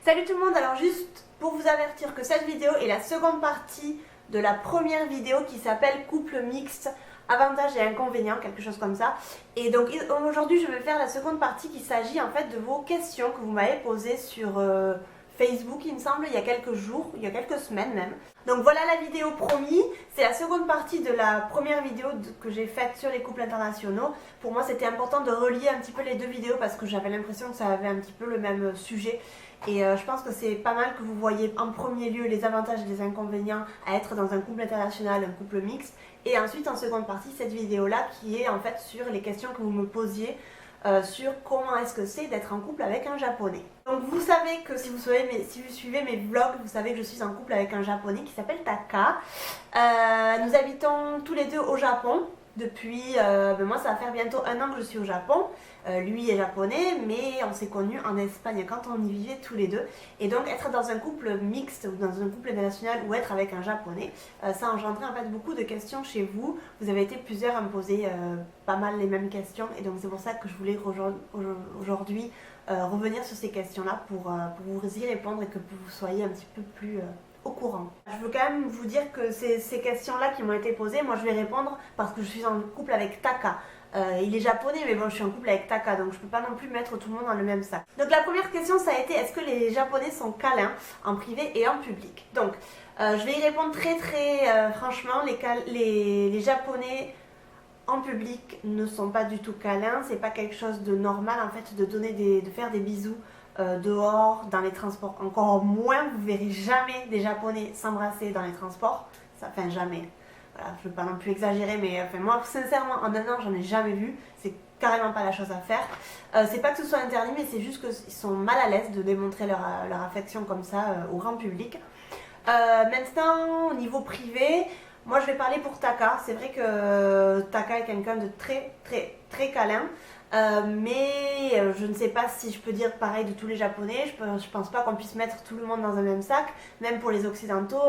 Salut tout le monde, alors juste pour vous avertir que cette vidéo est la seconde partie de la première vidéo qui s'appelle couple mixte, avantages et inconvénients, quelque chose comme ça. Et donc aujourd'hui je vais faire la seconde partie qui s'agit en fait de vos questions que vous m'avez posées sur Facebook il me semble, il y a quelques jours, il y a quelques semaines même. Donc voilà la vidéo promis, c'est la seconde partie de la première vidéo que j'ai faite sur les couples internationaux. Pour moi c'était important de relier un petit peu les deux vidéos parce que j'avais l'impression que ça avait un petit peu le même sujet. Et je pense que c'est pas mal que vous voyez en premier lieu les avantages et les inconvénients à être dans un couple international, un couple mixte. Et ensuite en seconde partie cette vidéo là qui est en fait sur les questions que vous me posiez sur comment est-ce que c'est d'être en couple avec un japonais. Donc vous savez que si vous suivez mes vlogs, vous savez que je suis en couple avec un japonais qui s'appelle Taka. Nous habitons tous les deux au Japon. Depuis, moi ça va faire bientôt 1 an que je suis au Japon. Lui est japonais, mais on s'est connus en Espagne quand on y vivait tous les deux. Et donc être dans un couple mixte ou dans un couple international ou être avec un japonais, ça a engendré en fait beaucoup de questions chez vous. Vous avez été plusieurs à me poser pas mal les mêmes questions et donc c'est pour ça que je voulais aujourd'hui revenir sur ces questions-là pour vous y répondre et que vous soyez un petit peu plus au courant. Je veux quand même vous dire que ces questions-là qui m'ont été posées, moi je vais répondre parce que je suis en couple avec Taka. Il est japonais mais bon je suis en couple avec Taka donc je peux pas non plus mettre tout le monde dans le même sac. Donc la première question ça a été est-ce que les japonais sont câlins en privé et en public? Donc je vais y répondre très franchement, les japonais en public ne sont pas du tout câlins, c'est pas quelque chose de normal en fait de faire des bisous dehors, dans les transports. Encore moins, vous verrez jamais des japonais s'embrasser dans les transports, ça fait jamais. Voilà, je ne veux pas non plus exagérer, mais enfin, moi sincèrement en 1 an j'en ai jamais vu, c'est carrément pas la chose à faire. C'est pas que ce soit interdit, mais c'est juste qu'ils sont mal à l'aise de démontrer leur affection comme ça au grand public. Maintenant, au niveau privé, moi je vais parler pour Taka. C'est vrai que Taka est quelqu'un de très câlin. Mais je ne sais pas si je peux dire pareil de tous les japonais. Je pense pas qu'on puisse mettre tout le monde dans un même sac. Même pour les occidentaux,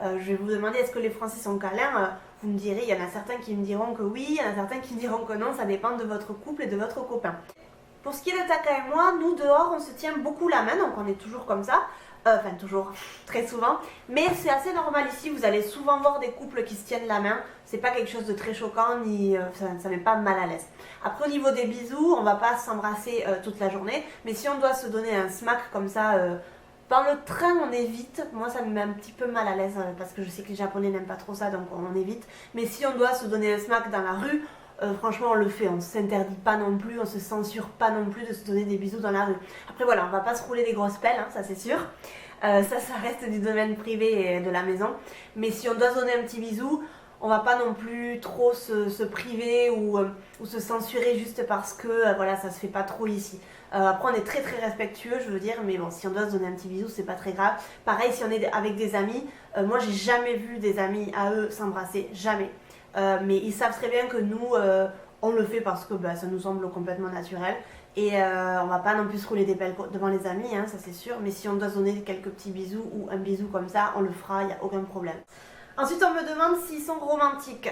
je vais vous demander est-ce que les Français sont câlins. Vous me direz, il y en a certains qui me diront que oui, il y en a certains qui me diront que non, ça dépend de votre couple et de votre copain. Pour ce qui est de Taka et moi, nous dehors on se tient beaucoup la main, donc on est toujours comme ça. Enfin toujours, très souvent. Mais c'est assez normal ici, vous allez souvent voir des couples qui se tiennent la main. C'est pas quelque chose de très choquant, ni ça met pas mal à l'aise. Après au niveau des bisous, on va pas s'embrasser toute la journée. Mais si on doit se donner un smack comme ça, dans le train on évite. Moi ça me met un petit peu mal à l'aise parce que je sais que les japonais n'aiment pas trop ça, donc on évite. Mais si on doit se donner un smack dans la rue, franchement on le fait, on ne s'interdit pas non plus, on se censure pas non plus de se donner des bisous dans la rue. Après voilà, on va pas se rouler des grosses pelles, hein, ça c'est sûr. Ça reste du domaine privé de la maison. Mais si on doit se donner un petit bisou, on va pas non plus trop se priver ou se censurer juste parce que voilà, ça se fait pas trop ici. Après on est très respectueux, je veux dire, mais bon, si on doit se donner un petit bisou, c'est pas très grave. Pareil si on est avec des amis, moi j'ai jamais vu des amis à eux s'embrasser, jamais. Mais ils savent très bien que nous, on le fait parce que ça nous semble complètement naturel. Et on va pas non plus se rouler des pelles devant les amis, hein, ça c'est sûr. Mais si on doit se donner quelques petits bisous ou un bisou comme ça, on le fera, il n'y a aucun problème. Ensuite on me demande s'ils sont romantiques.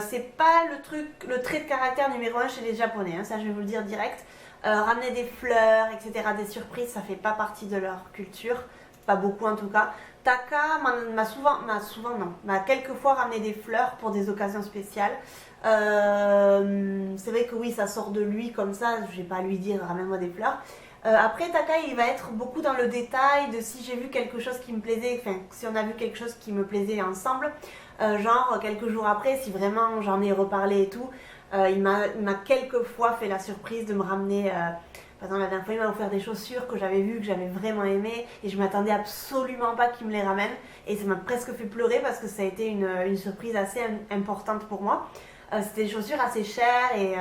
C'est pas le trait de caractère numéro 1 chez les japonais, hein, ça je vais vous le dire direct. Ramener des fleurs, etc., des surprises, ça fait pas partie de leur culture. Pas beaucoup en tout cas. Taka m'a quelques fois ramené des fleurs pour des occasions spéciales. C'est vrai que oui, ça sort de lui comme ça, je vais pas lui dire ramène-moi des fleurs. Après Taka il va être beaucoup dans le détail de si j'ai vu quelque chose qui me plaisait, enfin si on a vu quelque chose qui me plaisait ensemble, genre quelques jours après si vraiment j'en ai reparlé et tout, il m'a quelques fois fait la surprise de me ramener, par exemple la dernière fois il m'a offert des chaussures que j'avais vues, que j'avais vraiment aimées et je m'attendais absolument pas qu'il me les ramène et ça m'a presque fait pleurer parce que ça a été une surprise assez importante pour moi. C'était des chaussures assez chères et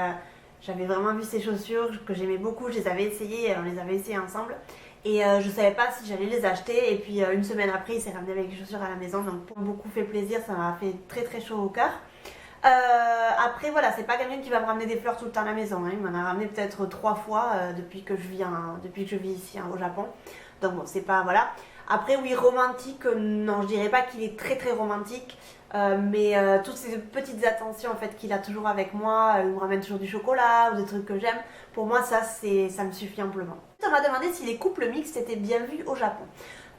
j'avais vraiment vu ces chaussures que j'aimais beaucoup, je les avais essayées, on les avait essayées ensemble et je savais pas si j'allais les acheter et puis 1 semaine après il s'est ramené avec les chaussures à la maison donc pour beaucoup fait plaisir, ça m'a fait très chaud au cœur. Après voilà, c'est pas quelqu'un qui va me ramener des fleurs tout le temps à la maison, hein. Il m'en a ramené peut-être 3 fois depuis que je vis ici au Japon, donc bon c'est pas voilà. Après oui, romantique, non je dirais pas qu'il est très romantique. Mais toutes ces petites attentions en fait qu'il a toujours avec moi, il me ramène toujours du chocolat ou des trucs que j'aime, pour moi ça me suffit amplement. On m'a demandé si les couples mixtes étaient bien vus au Japon.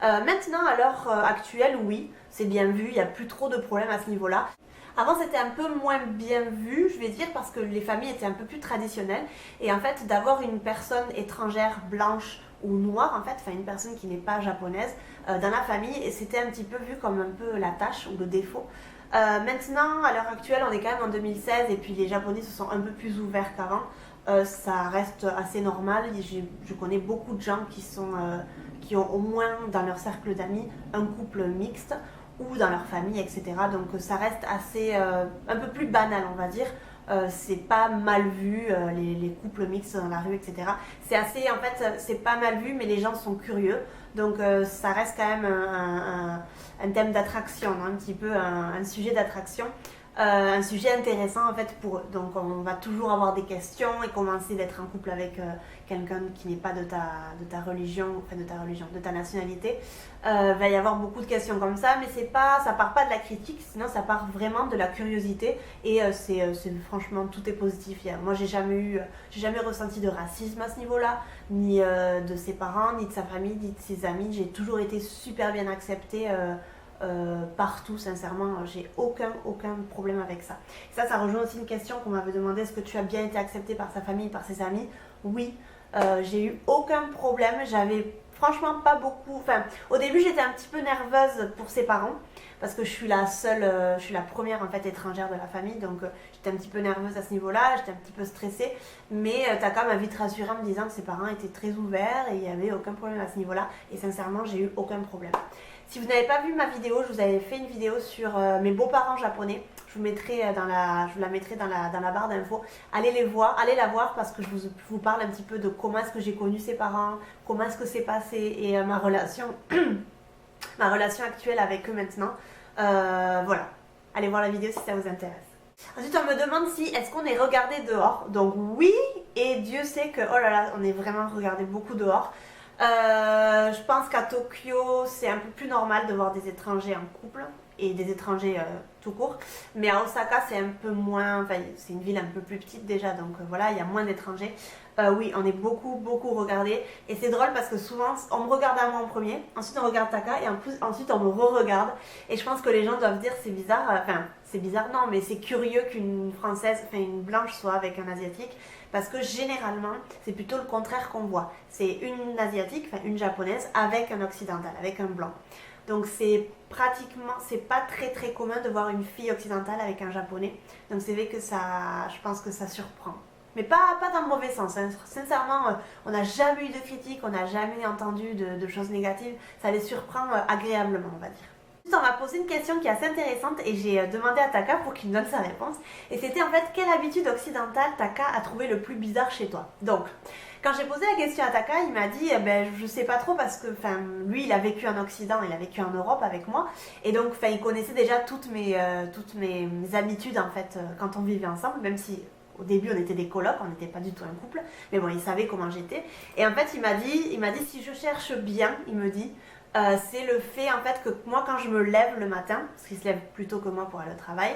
Maintenant, à l'heure actuelle, oui, c'est bien vu, il n'y a plus trop de problèmes à ce niveau-là. Avant, c'était un peu moins bien vu, je vais dire, parce que les familles étaient un peu plus traditionnelles. Et en fait, d'avoir une personne étrangère, blanche ou noire, en fait, enfin une personne qui n'est pas japonaise, dans la famille, et c'était un petit peu vu comme un peu la tâche ou le défaut. Maintenant, à l'heure actuelle, on est quand même en 2016 et puis les Japonais se sont un peu plus ouverts qu'avant. Ça reste assez normal. Je connais beaucoup de gens qui ont au moins dans leur cercle d'amis un couple mixte ou dans leur famille, etc. Donc ça reste assez un peu plus banal, on va dire. C'est pas mal vu les couples mixtes dans la rue, etc. C'est assez, en fait, c'est pas mal vu, mais les gens sont curieux. Donc ça reste quand même un thème d'attraction, un petit peu un sujet d'attraction. Un sujet intéressant en fait pour eux. Donc on va toujours avoir des questions et commencer d'être en couple avec quelqu'un qui n'est pas de ta religion, enfin de ta nationalité. Va y avoir beaucoup de questions comme ça, mais ça part pas de la critique, sinon ça part vraiment de la curiosité et c'est franchement tout est positif. Moi j'ai jamais ressenti de racisme à ce niveau-là, ni de ses parents, ni de sa famille, ni de ses amis. J'ai toujours été super bien acceptée. Partout, sincèrement, j'ai aucun problème avec ça. Ça rejoint aussi une question qu'on m'avait demandé, est-ce que tu as bien été acceptée par sa famille, par ses amis? Oui, j'ai eu aucun problème, j'avais franchement pas beaucoup, enfin au début j'étais un petit peu nerveuse pour ses parents, parce que je suis la première en fait étrangère de la famille, donc j'étais un petit peu nerveuse à ce niveau-là, j'étais un petit peu stressée, mais t'as quand même vite rassuré en me disant que ses parents étaient très ouverts et il n'y avait aucun problème à ce niveau-là, et sincèrement j'ai eu aucun problème. Si vous n'avez pas vu ma vidéo, je vous avais fait une vidéo sur mes beaux-parents japonais. Je vous la mettrai dans la barre d'infos. Allez la voir parce que je vous parle un petit peu de comment est-ce que j'ai connu ses parents, comment est-ce que c'est passé et ma relation actuelle avec eux maintenant. Voilà, allez voir la vidéo si ça vous intéresse. Ensuite, on me demande si est-ce qu'on est regardé dehors. Donc oui, et Dieu sait que, oh là là, on est vraiment regardé beaucoup dehors. Je pense qu'à Tokyo, c'est un peu plus normal de voir des étrangers en couple et des étrangers tout court. Mais à Osaka, c'est un peu moins, enfin, c'est une ville un peu plus petite déjà, donc voilà, il y a moins d'étrangers. Oui, on est beaucoup regardés. Et c'est drôle parce que souvent, on me regarde à moi en premier, ensuite on regarde Taka et ensuite on me re-regarde. Et je pense que les gens doivent dire c'est bizarre, enfin, c'est bizarre, non, mais c'est curieux qu'une française, enfin une blanche soit avec un asiatique. Parce que généralement, c'est plutôt le contraire qu'on voit. C'est une asiatique, enfin une japonaise, avec un occidental, avec un blanc. Donc c'est pas très commun de voir une fille occidentale avec un japonais. Donc c'est vrai que je pense que ça surprend. Mais pas dans le mauvais sens. Hein. Sincèrement, on n'a jamais eu de critiques, on n'a jamais entendu de choses négatives. Ça les surprend agréablement, on va dire. On m'a posé une question qui est assez intéressante et j'ai demandé à Taka pour qu'il me donne sa réponse. Et c'était en fait, quelle habitude occidentale Taka a trouvé le plus bizarre chez toi? Donc, quand j'ai posé la question à Taka, il m'a dit, je sais pas trop parce que lui il a vécu en Occident, il a vécu en Europe avec moi. Et donc il connaissait déjà toutes mes habitudes en fait quand on vivait ensemble, même si au début on était des colocs, on n'était pas du tout un couple. Mais bon, il savait comment j'étais. Et en fait il m'a dit si je cherche bien, il me dit... c'est le fait en fait que moi quand je me lève le matin, parce qu'il se lève plus tôt que moi pour aller au travail,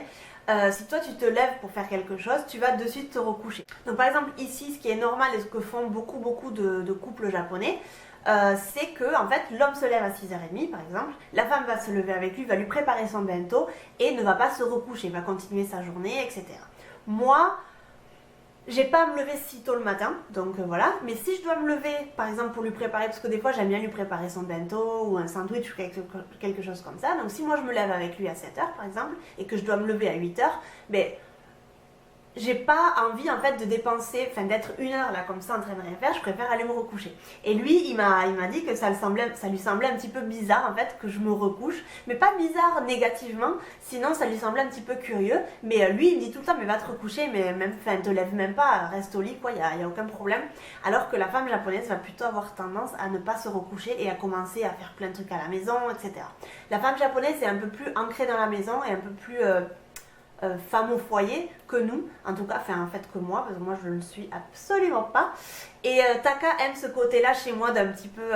si toi tu te lèves pour faire quelque chose, tu vas de suite te recoucher. Donc par exemple ici, ce qui est normal et ce que font beaucoup de couples japonais, c'est que en fait l'homme se lève à 6h30 par exemple, la femme va se lever avec lui, va lui préparer son bento et ne va pas se recoucher, va continuer sa journée, etc. Moi, j'ai pas à me lever si tôt le matin, donc voilà. Mais si je dois me lever, par exemple pour lui préparer, parce que des fois j'aime bien lui préparer son bento ou un sandwich ou quelque chose comme ça. Donc si moi je me lève avec lui à 7h par exemple, et que je dois me lever à 8h, j'ai pas envie en fait de dépenser, d'être 1 heure là comme ça en train de rien faire, je préfère aller me recoucher. Et lui, il m'a dit que ça lui semblait un petit peu bizarre en fait que je me recouche, mais pas bizarre négativement, sinon ça lui semblait un petit peu curieux, mais lui il me dit tout le temps mais va te recoucher, mais même, te lève même pas, reste au lit quoi, y a aucun problème. Alors que la femme japonaise va plutôt avoir tendance à ne pas se recoucher et à commencer à faire plein de trucs à la maison, etc. La femme japonaise est un peu plus ancrée dans la maison et un peu plus... femme au foyer que nous, en tout cas en fait que moi, parce que moi je ne le suis absolument pas. Et Taka aime ce côté là chez moi d'un petit peu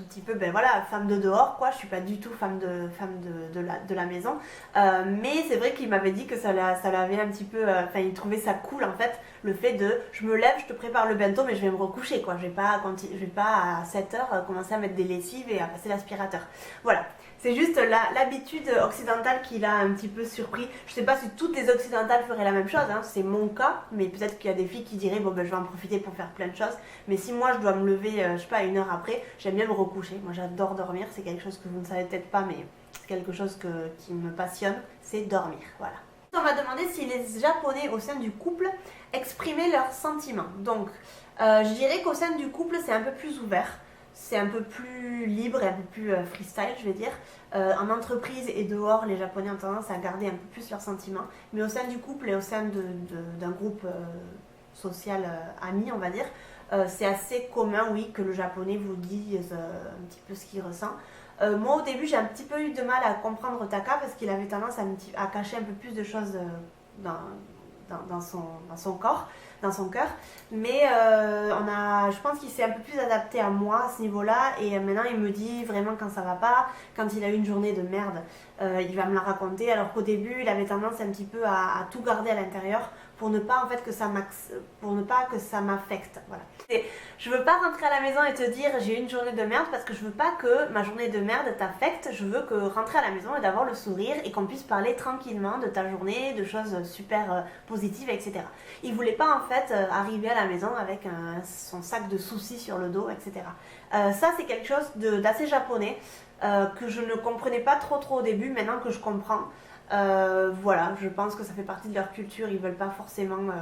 un petit peu, ben voilà, femme de dehors quoi, je suis pas du tout femme de la maison, mais c'est vrai qu'il m'avait dit que ça l'avait un petit peu, enfin il trouvait ça cool en fait, le fait de, je me lève, je te prépare le bento mais je vais me recoucher quoi, je vais pas à 7h commencer à mettre des lessives et à passer l'aspirateur, voilà. C'est juste l'habitude occidentale qui l'a un petit peu surpris. Je sais pas si toutes les occidentales feraient la même chose, hein. C'est mon cas, mais peut-être qu'il y a des filles qui diraient bon ben je vais en profiter pour faire plein de choses. Mais si moi je dois me lever, je sais pas, 1 heure après, j'aime bien me recoucher. Moi j'adore dormir, c'est quelque chose que vous ne savez peut-être pas, mais c'est quelque chose qui me passionne, c'est dormir, voilà. On m'a demandé si les Japonais au sein du couple exprimaient leurs sentiments. Donc je dirais qu'au sein du couple c'est un peu plus ouvert. C'est un peu plus libre et un peu plus freestyle, je vais dire. En entreprise et dehors, les Japonais ont tendance à garder un peu plus leurs sentiments. Mais au sein du couple et au sein d'un groupe social ami, on va dire, c'est assez commun, oui, que le Japonais vous dise un petit peu ce qu'il ressent. Moi, au début, j'ai un petit peu eu de mal à comprendre Taka parce qu'il avait tendance à cacher un peu plus de choses dans son corps, dans son cœur, mais je pense qu'il s'est un peu plus adapté à moi à ce niveau-là et maintenant il me dit vraiment quand ça va pas, quand il a eu une journée de merde, il va me la raconter, alors qu'au début il avait tendance un petit peu à tout garder à l'intérieur pour ne pas en fait que ça m'affecte, voilà. Je veux pas rentrer à la maison et te dire j'ai eu une journée de merde parce que je veux pas que ma journée de merde t'affecte, je veux que rentrer à la maison et d'avoir le sourire et qu'on puisse parler tranquillement de ta journée, de choses super positives, etc. Il voulait pas en fait arriver à la maison avec son sac de soucis sur le dos, etc. Ça c'est quelque chose d'assez japonais que je ne comprenais pas trop au début, maintenant que je comprends. Voilà, je pense que ça fait partie de leur culture, ils veulent pas forcément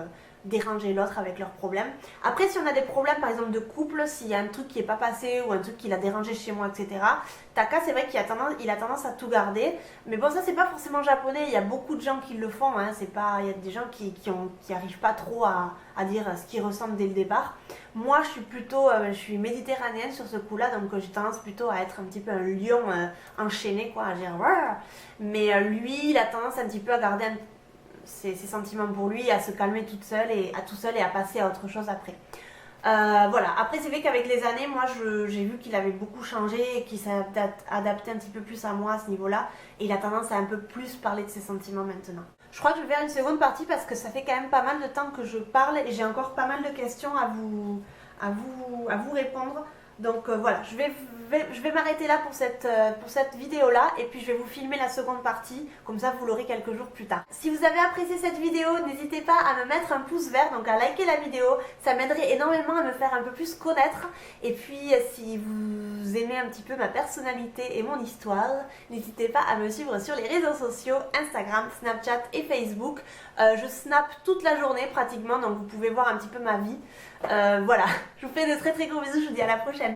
déranger l'autre avec leurs problèmes. Après, si on a des problèmes par exemple de couple, s'il y a un truc qui est pas passé ou un truc qui l'a dérangé chez moi, etc. Taka, c'est vrai qu'il a tendance à tout garder, mais bon, ça c'est pas forcément japonais, il y a beaucoup de gens qui le font, hein. Il y a des gens qui arrivent pas trop à dire ce qu'ils ressentent dès le départ. Moi, je suis méditerranéenne sur ce coup-là, donc j'ai tendance plutôt à être un petit peu un lion enchaîné, quoi, à dire Wouah. Mais lui, il a tendance un petit peu à garder ses sentiments pour lui, à se calmer tout seul et à passer à autre chose après. Voilà, après c'est vrai qu'avec les années, moi j'ai vu qu'il avait beaucoup changé et qu'il s'est adapté un petit peu plus à moi à ce niveau-là et il a tendance à un peu plus parler de ses sentiments maintenant. Je crois que je vais faire une seconde partie parce que ça fait quand même pas mal de temps que je parle et j'ai encore pas mal de questions à vous répondre. Donc voilà, je vais m'arrêter là pour cette vidéo-là et puis je vais vous filmer la seconde partie, comme ça vous l'aurez quelques jours plus tard. Si vous avez apprécié cette vidéo, n'hésitez pas à me mettre un pouce vert, donc à liker la vidéo, ça m'aiderait énormément à me faire un peu plus connaître. Et puis si vous aimez un petit peu ma personnalité et mon histoire, n'hésitez pas à me suivre sur les réseaux sociaux, Instagram, Snapchat et Facebook. Je snap toute la journée pratiquement, donc vous pouvez voir un petit peu ma vie. Voilà, je vous fais de très gros bisous, je vous dis à la prochaine.